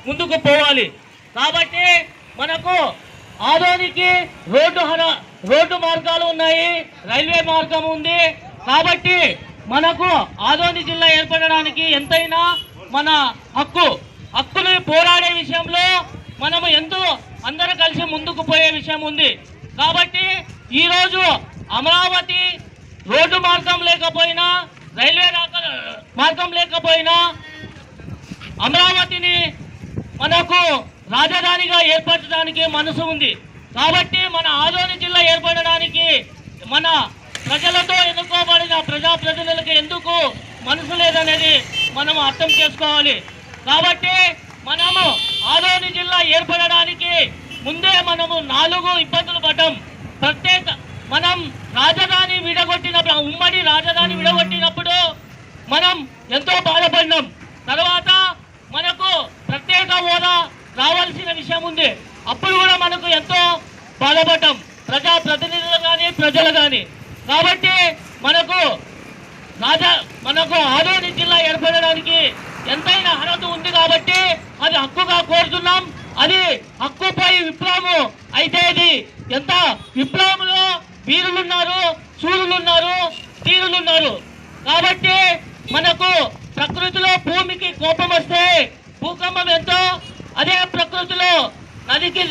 ముందుకు పోవాలి. కాబట్టి మనకు ఆదోనికి రోడ్డు మార్గాలు ఉన్నాయి, రైల్వే మార్గం ఉంది. కాబట్టి మనకు ఆదోని జిల్లా ఏర్పడడానికి ఎంతైనా మన హక్కుని పోరాడే విషయంలో మనము ఎంతో అందరూ కలిసి ముందుకు పోయే విషయం ఉంది. కాబట్టి ఈరోజు అమరావతి రోడ్డు మార్గం లేకపోయినా, రైల్వే మార్గం లేకపోయినా అమరావతిని మనకు రాజధానిగా ఏర్పరచడానికి మనసు ఉంది. కాబట్టి మన ఆదోని జిల్లా ఏర్పడడానికి మన ప్రజలతో ఎన్నుకోబడిన ప్రజాప్రతినిధులకు ఎందుకు మనసు లేదనేది మనం అర్థం చేసుకోవాలి. కాబట్టి మనము ఆదోని జిల్లా ఏర్పడడానికి ముందే మనము 4 ఇబ్బందులు పడ్డాం. మనం రాజధాని విడగొట్టినప్పుడు, ఉమ్మడి రాజధాని విడగొట్టినప్పుడు మనం ఎంతో బాధపడినాం. తర్వాత మనకు ప్రత్యేక హోదా రావాల్సిన విషయం ఉంది, అప్పుడు కూడా మనకు ఎంతో బాధపడ్డాం, ప్రజాప్రతినిధులు కానీ ప్రజలు కానీ. కాబట్టి మనకు ఆదోని జిల్లా ఏర్పడడానికి ఎంతైనా అర్హత ఉంది. కాబట్టి అది హక్కుగా కోరుతున్నాం. అది హక్కుపై విప్లవం అయితే ఇది ఎంత విప్లవంలో వీరులున్నారు, సూర్యులున్నారు, తీరులున్నారు. కాబట్టి మనకు ప్రకృతిలో భూమికి కోపం వస్తే భూకంపం ఎంతో, అదే ప్రకృతిలో నదికి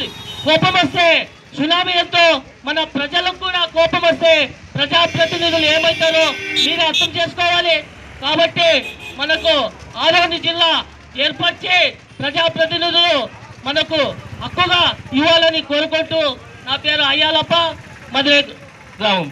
కోపం వస్తే సునామీ ఎంతో మన ప్రజలకు కూడా కోపం వస్తే ప్రజాప్రతినిధులు ఏమవుతారో మీరు అర్థం చేసుకోవాలి. కాబట్టి మనకు ఆదోని జిల్లా ఏర్పరిచే ప్రజాప్రతినిధులు మనకు హక్కుగా ఇవ్వాలని కోరుకుంటూ, నా పేరు అయ్యాలప్ప, మధురై గ్రామం.